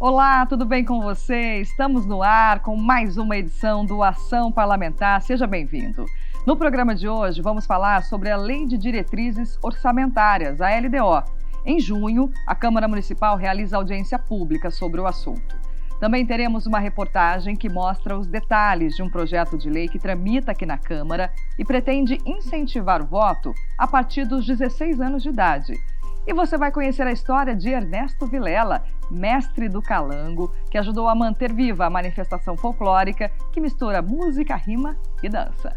Olá, tudo bem com você? Estamos no ar com mais uma edição do Ação Parlamentar. Seja bem-vindo. No programa de hoje, vamos falar sobre a Lei de Diretrizes Orçamentárias, a LDO. Em junho, a Câmara Municipal realiza audiência pública sobre o assunto. Também teremos uma reportagem que mostra os detalhes de um projeto de lei que tramita aqui na Câmara e pretende incentivar o voto a partir dos 16 anos de idade. E você vai conhecer a história de Ernesto Vilela, mestre do calango, que ajudou a manter viva a manifestação folclórica que mistura música, rima e dança.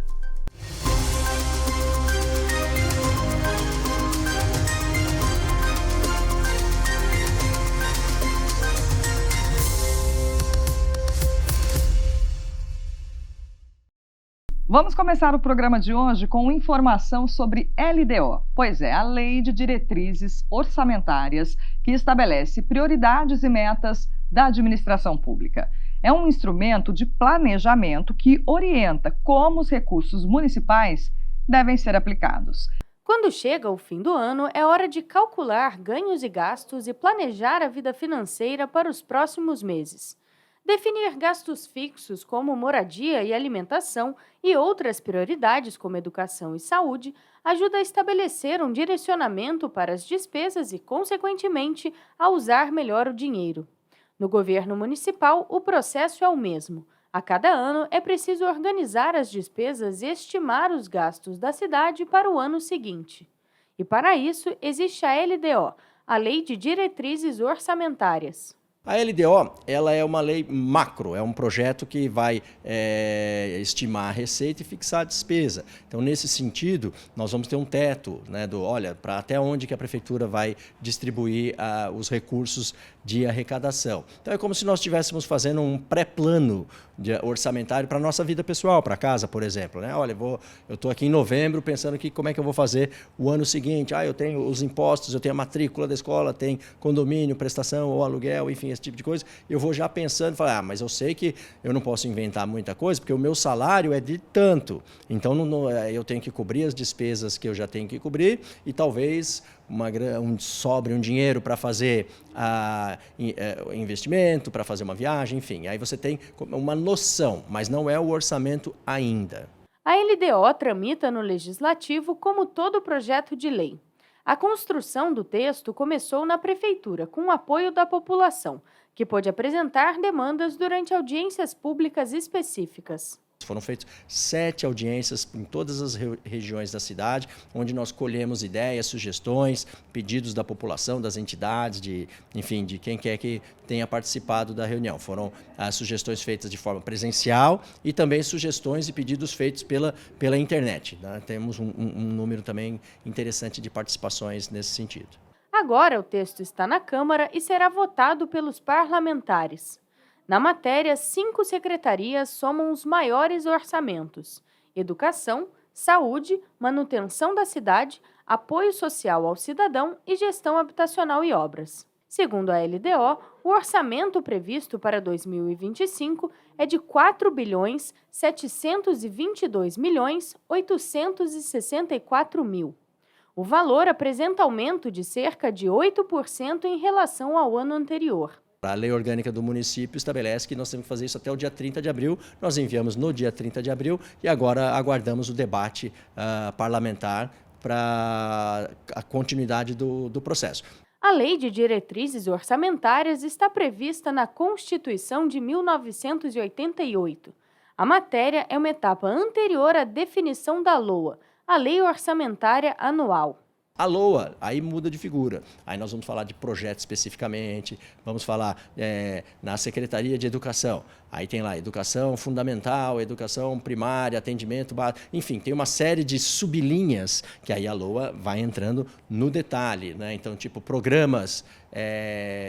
Vamos começar o programa de hoje com informação sobre LDO, pois é a Lei de Diretrizes Orçamentárias que estabelece prioridades e metas da administração pública. É um instrumento de planejamento que orienta como os recursos municipais devem ser aplicados. Quando chega o fim do ano, é hora de calcular ganhos e gastos e planejar a vida financeira para os próximos meses. Definir gastos fixos como moradia e alimentação e outras prioridades como educação e saúde ajuda a estabelecer um direcionamento para as despesas e, consequentemente, a usar melhor o dinheiro. No governo municipal, o processo é o mesmo. A cada ano é preciso organizar as despesas e estimar os gastos da cidade para o ano seguinte. E para isso existe a LDO, a Lei de Diretrizes Orçamentárias. A LDO, ela é uma lei macro, é um projeto que vai estimar a receita e fixar a despesa. Então, nesse sentido, nós vamos ter um teto, né, para até onde que a prefeitura vai distribuir os recursos de arrecadação. Então, é como se nós estivéssemos fazendo um pré-plano orçamentário para a nossa vida pessoal, para casa, por exemplo. Né? Olha, eu estou aqui em novembro pensando que como é que eu vou fazer o ano seguinte. Eu tenho os impostos, eu tenho a matrícula da escola, tem condomínio, prestação ou aluguel, enfim, esse tipo de coisa. Eu vou já pensando, mas eu sei que eu não posso inventar muita coisa, porque o meu salário é de tanto. Então, eu tenho que cobrir as despesas que eu já tenho que cobrir e talvez sobre um dinheiro para fazer investimento, para fazer uma viagem, enfim. Aí você tem uma noção, mas não é o orçamento ainda. A LDO tramita no Legislativo como todo projeto de lei. A construção do texto começou na Prefeitura, com o apoio da população, que pôde apresentar demandas durante audiências públicas específicas. Foram feitas 7 audiências em todas as regiões da cidade, onde nós colhemos ideias, sugestões, pedidos da população, das entidades, de quem quer que tenha participado da reunião. Foram sugestões feitas de forma presencial e também sugestões e pedidos feitos pela internet. Né? Temos um número também interessante de participações nesse sentido. Agora o texto está na Câmara e será votado pelos parlamentares. Na matéria, 5 secretarias somam os maiores orçamentos: educação, saúde, manutenção da cidade, apoio social ao cidadão e gestão habitacional e obras. Segundo a LDO, o orçamento previsto para 2025 é de R$ 4.722.864.000. O valor apresenta aumento de cerca de 8% em relação ao ano anterior. A lei orgânica do município estabelece que nós temos que fazer isso até o dia 30 de abril. Nós enviamos no dia 30 de abril e agora aguardamos o debate parlamentar para a continuidade do processo. A Lei de Diretrizes Orçamentárias está prevista na Constituição de 1988. A matéria é uma etapa anterior à definição da LOA, a Lei Orçamentária Anual. A LOA, aí muda de figura. Aí nós vamos falar de projeto especificamente, vamos falar na Secretaria de Educação. Aí tem lá educação fundamental, educação primária, atendimento básico, enfim, tem uma série de sublinhas que aí a LOA vai entrando no detalhe, né? Então, tipo, programas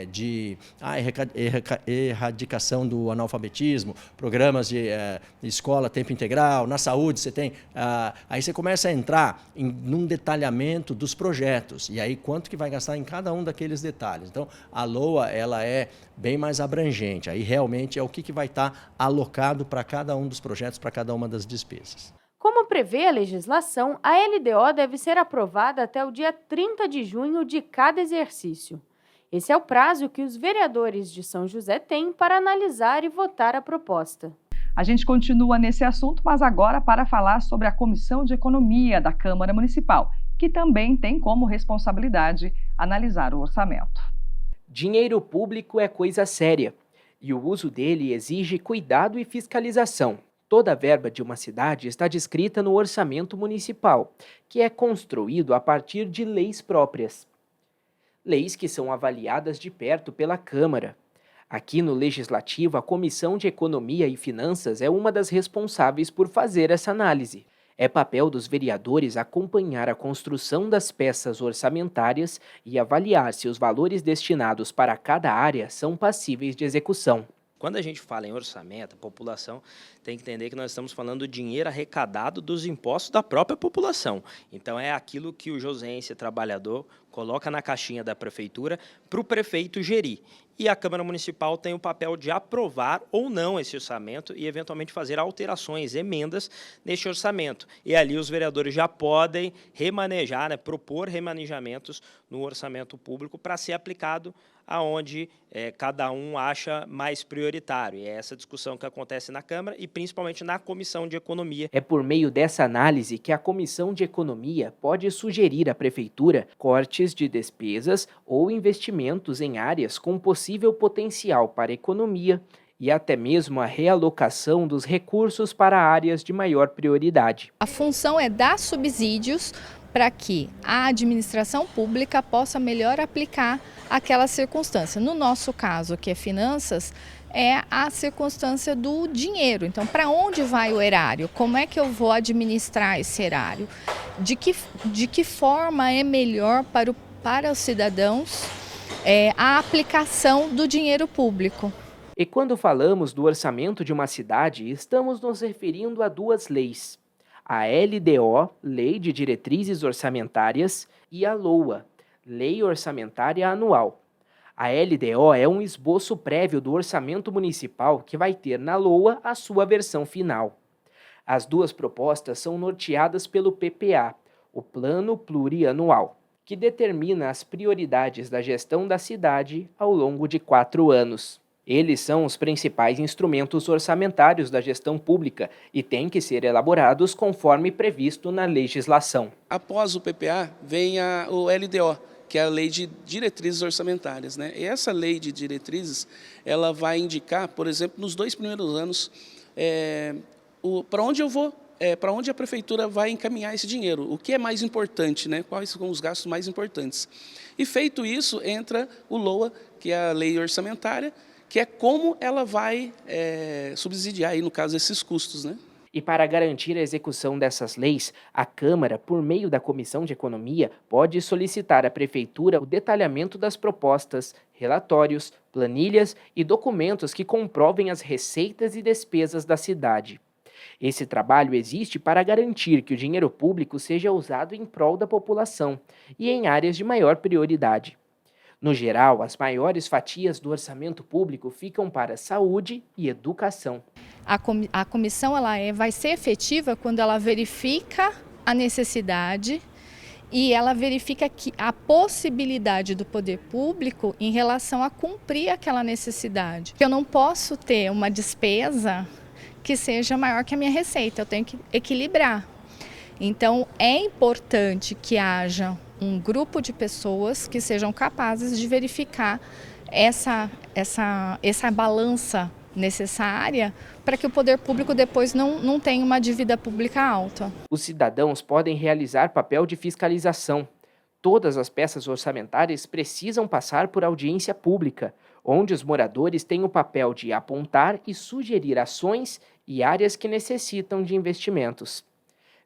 de erradicação do analfabetismo, programas de escola tempo integral, na saúde você tem... aí você começa a entrar num detalhamento dos projetos, e aí quanto que vai gastar em cada um daqueles detalhes. Então, a LOA, ela é bem mais abrangente, aí realmente é o que vai estar alocado para cada um dos projetos, para cada uma das despesas. Como prevê a legislação, a LDO deve ser aprovada até o dia 30 de junho de cada exercício. Esse é o prazo que os vereadores de São José têm para analisar e votar a proposta. A gente continua nesse assunto, mas agora para falar sobre a Comissão de Economia da Câmara Municipal, que também tem como responsabilidade analisar o orçamento. Dinheiro público é coisa séria e o uso dele exige cuidado e fiscalização. Toda a verba de uma cidade está descrita no orçamento municipal, que é construído a partir de leis próprias. Leis que são avaliadas de perto pela Câmara. Aqui no Legislativo, a Comissão de Economia e Finanças é uma das responsáveis por fazer essa análise. É papel dos vereadores acompanhar a construção das peças orçamentárias e avaliar se os valores destinados para cada área são passíveis de execução. Quando a gente fala em orçamento, a população tem que entender que nós estamos falando do dinheiro arrecadado dos impostos da própria população. Então, é aquilo que o joseense trabalhador coloca na caixinha da prefeitura para o prefeito gerir. E a Câmara Municipal tem o papel de aprovar ou não esse orçamento e, eventualmente, fazer alterações, emendas neste orçamento. E ali os vereadores já podem remanejar, propor remanejamentos no orçamento público para ser aplicado aonde cada um acha mais prioritário. E é essa discussão que acontece na Câmara e principalmente na Comissão de Economia. É por meio dessa análise que a Comissão de Economia pode sugerir à Prefeitura cortes de despesas ou investimentos em áreas com possível potencial para a economia e até mesmo a realocação dos recursos para áreas de maior prioridade. A função é dar subsídios para que a administração pública possa melhor aplicar aquela circunstância. No nosso caso, que é finanças, é a circunstância do dinheiro. Então, para onde vai o erário? Como é que eu vou administrar esse erário? De que forma é melhor para os cidadãos a aplicação do dinheiro público? E quando falamos do orçamento de uma cidade, estamos nos referindo a duas leis. A LDO, Lei de Diretrizes Orçamentárias, e a LOA, Lei Orçamentária Anual. A LDO é um esboço prévio do orçamento municipal que vai ter na LOA a sua versão final. As duas propostas são norteadas pelo PPA, o Plano Plurianual, que determina as prioridades da gestão da cidade ao longo de 4 anos. Eles são os principais instrumentos orçamentários da gestão pública e têm que ser elaborados conforme previsto na legislação. Após o PPA, vem o LDO, que é a Lei de Diretrizes Orçamentárias, né? E essa lei de diretrizes, ela vai indicar, por exemplo, nos 2 primeiros anos, para onde eu vou, para onde a prefeitura vai encaminhar esse dinheiro, o que é mais importante, né? Quais são os gastos mais importantes. E feito isso, entra o LOA, que é a Lei Orçamentária, que é como ela vai subsidiar, aí, no caso, esses custos, né? E para garantir a execução dessas leis, a Câmara, por meio da Comissão de Economia, pode solicitar à Prefeitura o detalhamento das propostas, relatórios, planilhas e documentos que comprovem as receitas e despesas da cidade. Esse trabalho existe para garantir que o dinheiro público seja usado em prol da população e em áreas de maior prioridade. No geral, as maiores fatias do orçamento público ficam para saúde e educação. A comissão vai ser efetiva quando ela verifica a necessidade e ela verifica a possibilidade do poder público em relação a cumprir aquela necessidade. Eu não posso ter uma despesa que seja maior que a minha receita, eu tenho que equilibrar. Então, é importante que haja um grupo de pessoas que sejam capazes de verificar essa balança necessária para que o poder público depois não tenha uma dívida pública alta. Os cidadãos podem realizar papel de fiscalização. Todas as peças orçamentárias precisam passar por audiência pública, onde os moradores têm o papel de apontar e sugerir ações e áreas que necessitam de investimentos.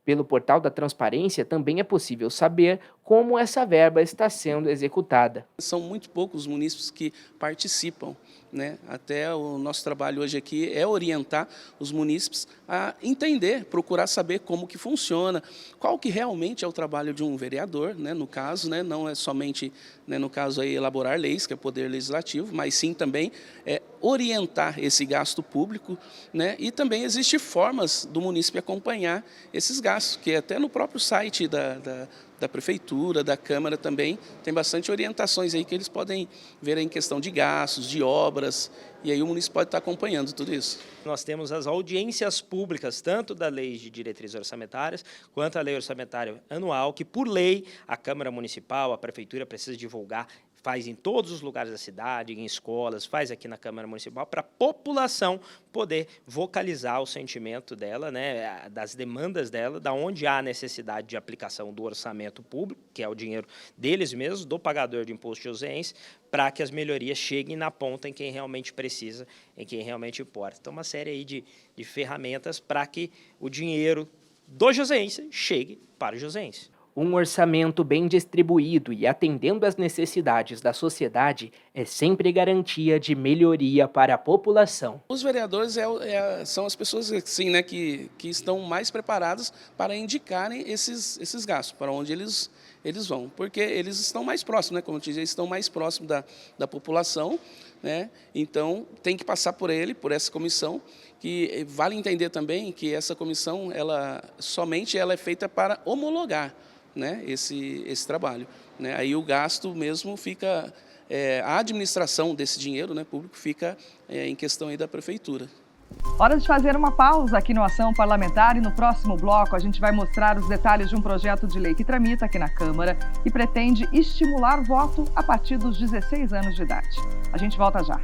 Pelo portal da transparência também é possível saber como essa verba está sendo executada. São muito poucos os munícipes que participam, né? Até o nosso trabalho hoje aqui é orientar os munícipes a entender, procurar saber como que funciona, qual que realmente é o trabalho de um vereador, né? No caso, né? Não é somente, né, no caso aí, elaborar leis, que é o poder legislativo, mas sim também orientar esse gasto público, né? E também existem formas do munícipe acompanhar esses gastos, que até no próprio site da Prefeitura, da Câmara também, tem bastante orientações aí que eles podem ver em questão de gastos, de obras, e aí o município pode estar acompanhando tudo isso. Nós temos as audiências públicas, tanto da Lei de Diretrizes Orçamentárias, quanto a Lei Orçamentária Anual, que, por lei, a Câmara Municipal, a Prefeitura precisa divulgar, faz em todos os lugares da cidade, em escolas, faz aqui na Câmara Municipal, para a população poder vocalizar o sentimento dela, né, das demandas dela, da onde há necessidade de aplicação do orçamento público, que é o dinheiro deles mesmos, do pagador de imposto joseense, para que as melhorias cheguem na ponta em quem realmente precisa, em quem realmente importa. Então, uma série aí de ferramentas para que o dinheiro do joseense chegue para o joseense. Um orçamento bem distribuído e atendendo às necessidades da sociedade é sempre garantia de melhoria para a população. Os vereadores são as pessoas assim, né, que estão mais preparadas para indicarem esses gastos, para onde eles vão, porque eles estão mais próximos, né, como eu disse, eles estão mais próximos da população, né, então tem que passar por por essa comissão, que vale entender também que essa comissão, ela é feita para homologar, né, esse trabalho, né? Aí o gasto mesmo fica, a administração desse dinheiro, né, público fica em questão aí da prefeitura. Hora de fazer uma pausa aqui no Ação Parlamentar e no próximo bloco a gente vai mostrar os detalhes de um projeto de lei que tramita aqui na Câmara e pretende estimular o voto a partir dos 16 anos de idade. A gente volta já.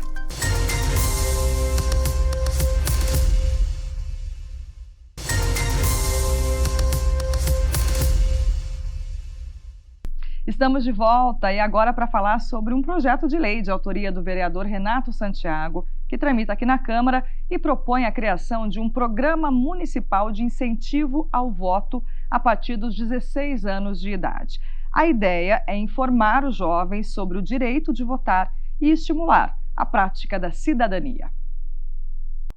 Estamos de volta e agora para falar sobre um projeto de lei de autoria do vereador Renato Santiago, que tramita aqui na Câmara e propõe a criação de um programa municipal de incentivo ao voto a partir dos 16 anos de idade. A ideia é informar os jovens sobre o direito de votar e estimular a prática da cidadania.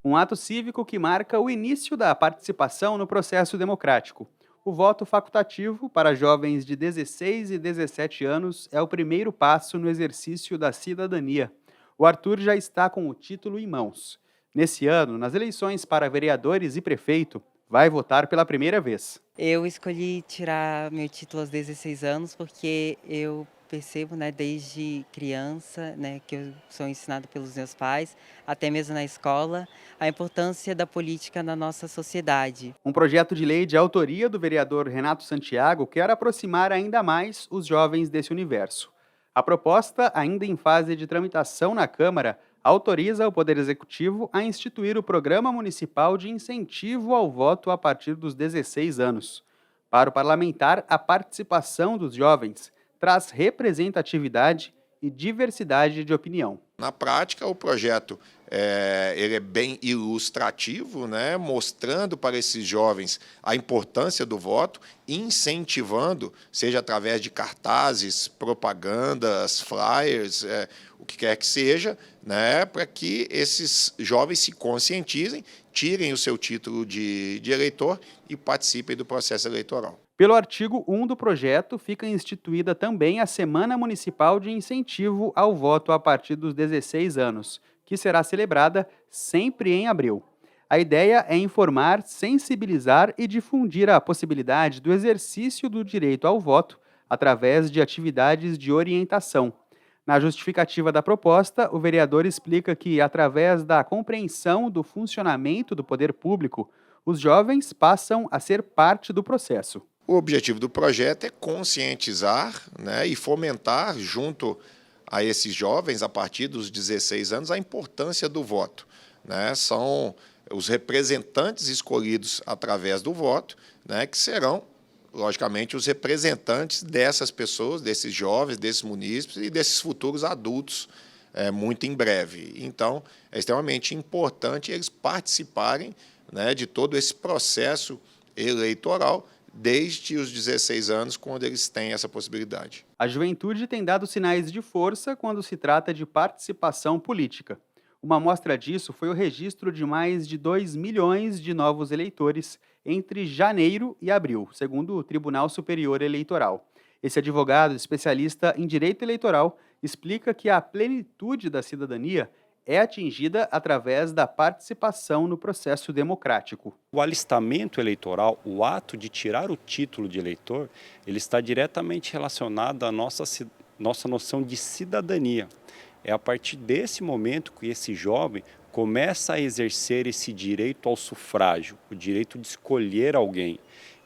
Um ato cívico que marca o início da participação no processo democrático. O voto facultativo para jovens de 16 e 17 anos é o primeiro passo no exercício da cidadania. O Arthur já está com o título em mãos. Nesse ano, nas eleições para vereadores e prefeito, vai votar pela primeira vez. Eu escolhi tirar meu título aos 16 anos porque eu percebo, desde criança, que eu sou ensinado pelos meus pais, até mesmo na escola, a importância da política na nossa sociedade. Um projeto de lei de autoria do vereador Renato Santiago quer aproximar ainda mais os jovens desse universo. A proposta, ainda em fase de tramitação na Câmara, autoriza o Poder Executivo a instituir o Programa Municipal de Incentivo ao Voto a partir dos 16 anos. Para o parlamentar, a participação dos jovens traz representatividade e diversidade de opinião. Na prática, o projeto ele é bem ilustrativo, mostrando para esses jovens a importância do voto, incentivando, seja através de cartazes, propagandas, flyers, o que quer que seja, para que esses jovens se conscientizem, tirem o seu título de eleitor e participem do processo eleitoral. Pelo artigo 1 do projeto, fica instituída também a Semana Municipal de Incentivo ao Voto a partir dos 16 anos, que será celebrada sempre em abril. A ideia é informar, sensibilizar e difundir a possibilidade do exercício do direito ao voto através de atividades de orientação. Na justificativa da proposta, o vereador explica que, através da compreensão do funcionamento do poder público, os jovens passam a ser parte do processo. O objetivo do projeto é conscientizar e fomentar, junto a esses jovens, a partir dos 16 anos, a importância do voto. São os representantes escolhidos através do voto, que serão, logicamente, os representantes dessas pessoas, desses jovens, desses munícipes e desses futuros adultos, muito em breve. Então, é extremamente importante eles participarem de todo esse processo eleitoral, desde os 16 anos, quando eles têm essa possibilidade. A juventude tem dado sinais de força quando se trata de participação política. Uma amostra disso foi o registro de mais de 2 milhões de novos eleitores entre janeiro e abril, segundo o Tribunal Superior Eleitoral. Esse advogado especialista em direito eleitoral explica que a plenitude da cidadania é atingida através da participação no processo democrático. O alistamento eleitoral, o ato de tirar o título de eleitor, ele está diretamente relacionado à nossa noção de cidadania. É a partir desse momento que esse jovem começa a exercer esse direito ao sufrágio, o direito de escolher alguém.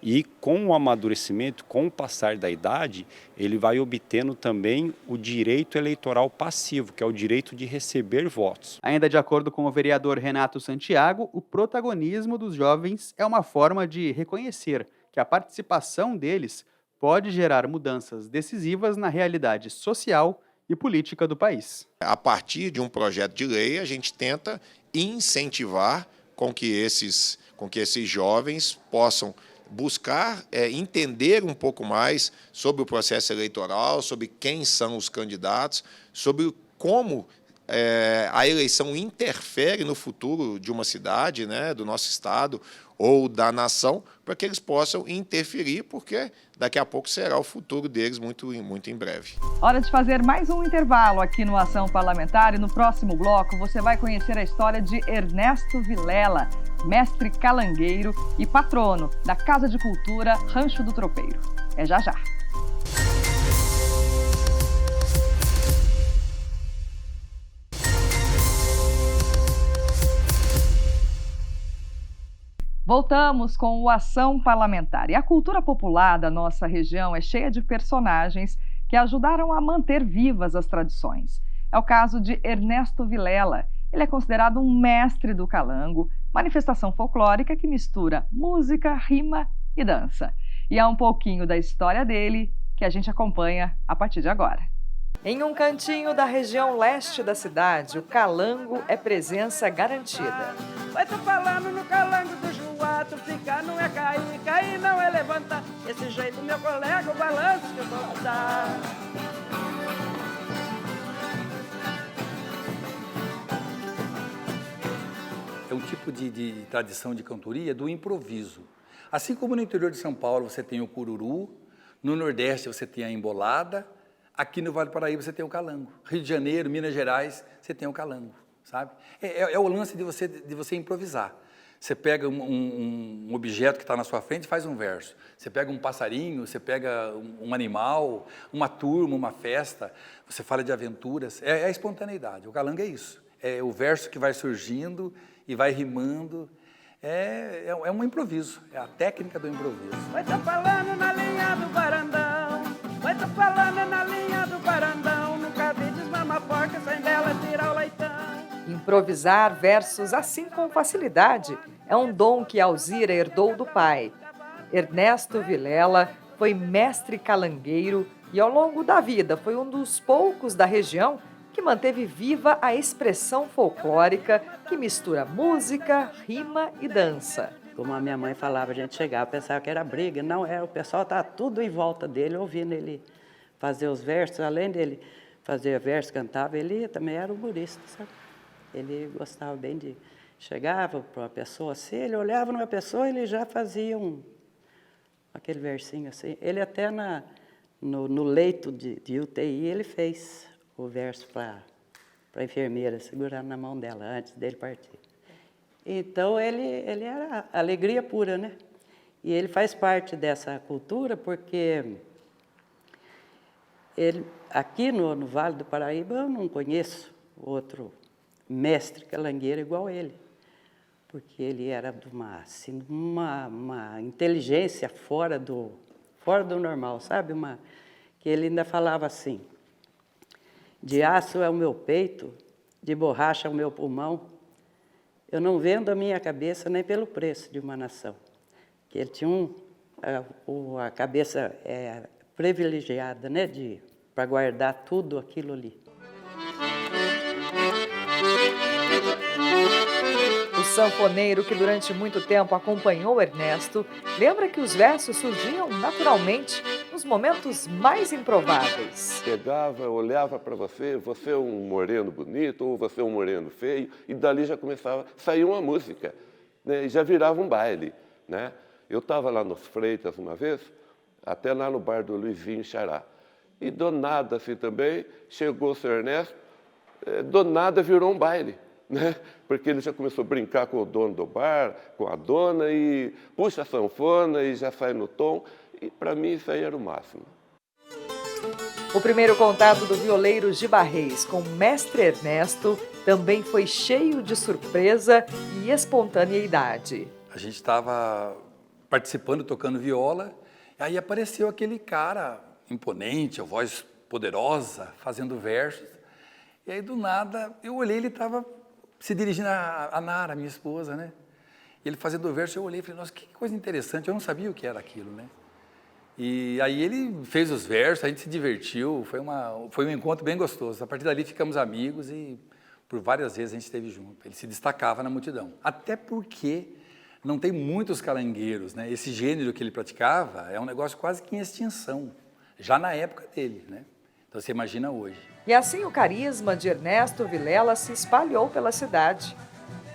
E com o amadurecimento, com o passar da idade, ele vai obtendo também o direito eleitoral passivo, que é o direito de receber votos. Ainda de acordo com o vereador Renato Santiago, o protagonismo dos jovens é uma forma de reconhecer que a participação deles pode gerar mudanças decisivas na realidade social e política do país. A partir de um projeto de lei, a gente tenta incentivar com que esses jovens possam buscar entender um pouco mais sobre o processo eleitoral, sobre quem são os candidatos, sobre como a eleição interfere no futuro de uma cidade, né, do nosso estado ou da nação, para que eles possam interferir, porque daqui a pouco será o futuro deles muito em breve. Hora de fazer mais um intervalo aqui no Ação Parlamentar e no próximo bloco você vai conhecer a história de Ernesto Vilela, mestre calangueiro e patrono da Casa de Cultura Rancho do Tropeiro. É já já. Voltamos com o Ação Parlamentar. E a cultura popular da nossa região é cheia de personagens que ajudaram a manter vivas as tradições. É o caso de Ernesto Vilela. Ele é considerado um mestre do calango, manifestação folclórica que mistura música, rima e dança. E é um pouquinho da história dele que a gente acompanha a partir de agora. Em um cantinho da região leste da cidade, o calango é presença garantida. Vai tô falando no calango do Juato, ficar não é cair, cair não é levantar. Esse jeito, meu colega, o balanço que eu vou dar. É um tipo de tradição de cantoria do improviso. Assim como no interior de São Paulo você tem o cururu, no Nordeste você tem a embolada, aqui no Vale do Paraíba você tem o calango. Rio de Janeiro, Minas Gerais, você tem o calango, sabe? É o lance de você improvisar. Você pega um objeto que está na sua frente e faz um verso. Você pega um passarinho, você pega um animal, uma turma, uma festa. Você fala de aventuras. É a espontaneidade. O calango é isso. É o verso que vai surgindo e vai rimando. É um improviso. É a técnica do improviso. Vai tá falando na linha do varandão. Vai tá falando na linha do varandão. Nunca vi desmama porca sem dela tirar o leitão. Improvisar versos assim com facilidade é um dom que Alzira herdou do pai. Ernesto Vilela foi mestre calangueiro e ao longo da vida foi um dos poucos da região que manteve viva a expressão folclórica que mistura música, rima e dança. Como a minha mãe falava, a gente chegava, pensava que era briga. Não era, o pessoal estava tudo em volta dele, ouvindo ele fazer os versos. Além dele fazer versos, cantava, ele também era humorista, sabe? Ele gostava bem de... Chegava para uma pessoa assim, ele olhava numa pessoa, ele já fazia aquele versinho assim. Ele até no leito de UTI, ele fez o verso para a enfermeira, segurando na mão dela, antes dele partir. Então, ele era alegria pura, né? E ele faz parte dessa cultura porque aqui no Vale do Paraíba eu não conheço outro mestre calangueiro igual ele, porque ele era de uma inteligência fora do normal, sabe? Que ele ainda falava assim: de aço é o meu peito, de borracha é o meu pulmão, eu não vendo a minha cabeça nem pelo preço de uma nação. Que ele tinha a cabeça privilegiada, né, para guardar tudo aquilo ali. O sanfoneiro, que durante muito tempo acompanhou Ernesto, lembra que os versos surgiam naturalmente nos momentos mais improváveis. Chegava, olhava para você é um moreno bonito ou você é um moreno feio, e dali já começava a sair uma música, né, e já virava um baile, né? Eu estava lá nos Freitas uma vez, até lá no bar do Luizinho Xará, e do nada assim também chegou o seu Ernesto, do nada virou um baile, né? Porque ele já começou a brincar com o dono do bar, com a dona, e puxa a sanfona e já sai no tom. E para mim isso aí era o máximo. O primeiro contato do violeiro Giba Reis com o mestre Ernesto também foi cheio de surpresa e espontaneidade. A gente estava participando, tocando viola, e aí apareceu aquele cara imponente, a voz poderosa, fazendo versos. E aí, do nada, eu olhei, ele estava se dirigindo a Nara, minha esposa, né? E ele fazendo verso, eu olhei e falei, nossa, que coisa interessante, eu não sabia o que era aquilo, né? E aí ele fez os versos, a gente se divertiu, foi um encontro bem gostoso. A partir dali ficamos amigos e por várias vezes a gente esteve junto. Ele se destacava na multidão. Até porque não tem muitos calangueiros, né? Esse gênero que ele praticava é um negócio quase que em extinção, já na época dele, né? Então você imagina hoje. E assim o carisma de Ernesto Vilela se espalhou pela cidade.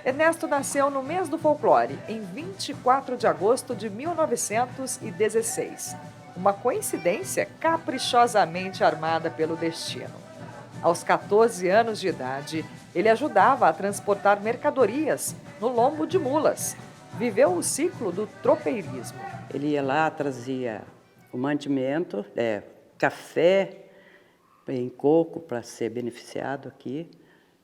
Ernesto nasceu no mês do folclore, em 24 de agosto de 1916. Uma coincidência caprichosamente armada pelo destino. Aos 14 anos de idade, ele ajudava a transportar mercadorias no lombo de mulas. Viveu o ciclo do tropeirismo. Ele ia lá, trazia o mantimento, café em coco para ser beneficiado aqui,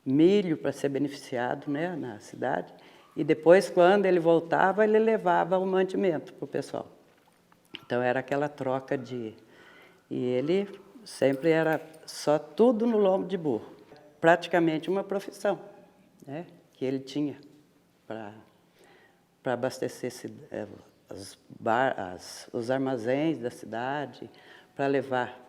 milho para ser beneficiado, né, na cidade. E depois, quando ele voltava, ele levava o mantimento para o pessoal. Então, era aquela troca de... E ele sempre era só tudo no lombo de burro. Praticamente uma profissão, né, que ele tinha para abastecer os armazéns da cidade, para levar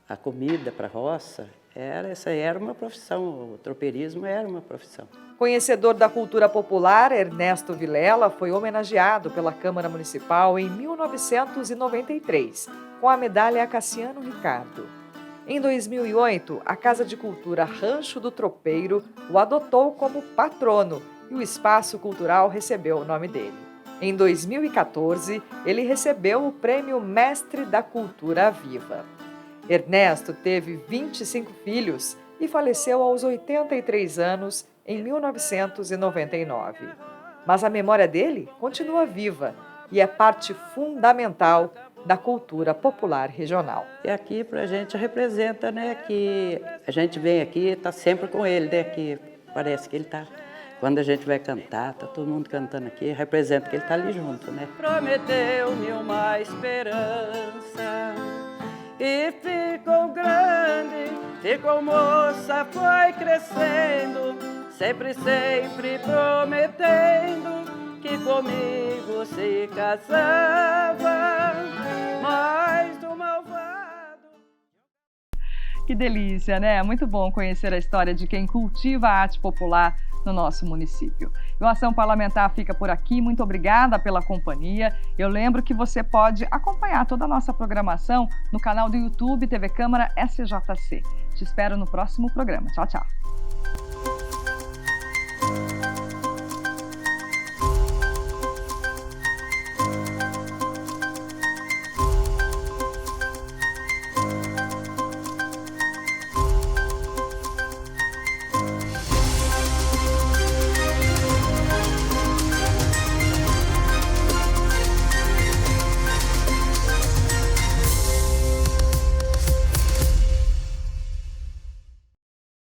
a comida para a roça. Essa era uma profissão, o tropeirismo era uma profissão. Conhecedor da cultura popular, Ernesto Vilela foi homenageado pela Câmara Municipal em 1993, com a medalha Cassiano Ricardo. Em 2008, a Casa de Cultura Rancho do Tropeiro o adotou como patrono e o espaço cultural recebeu o nome dele. Em 2014, ele recebeu o Prêmio Mestre da Cultura Viva. Ernesto teve 25 filhos e faleceu aos 83 anos em 1999. Mas a memória dele continua viva e é parte fundamental da cultura popular regional. E aqui para a gente representa, né, que a gente vem aqui e está sempre com ele, né, que parece que ele está... Quando a gente vai cantar, está todo mundo cantando aqui, representa que ele está ali junto, né? Prometeu-me uma esperança e ficou grande, ficou moça, foi crescendo, sempre, sempre prometendo que comigo se casava, mas do malvado... Que delícia, né? Muito bom conhecer a história de quem cultiva a arte popular no nosso município. O Ação Parlamentar fica por aqui. Muito obrigada pela companhia. Eu lembro que você pode acompanhar toda a nossa programação no canal do YouTube TV Câmara SJC. Te espero no próximo programa. Tchau, tchau.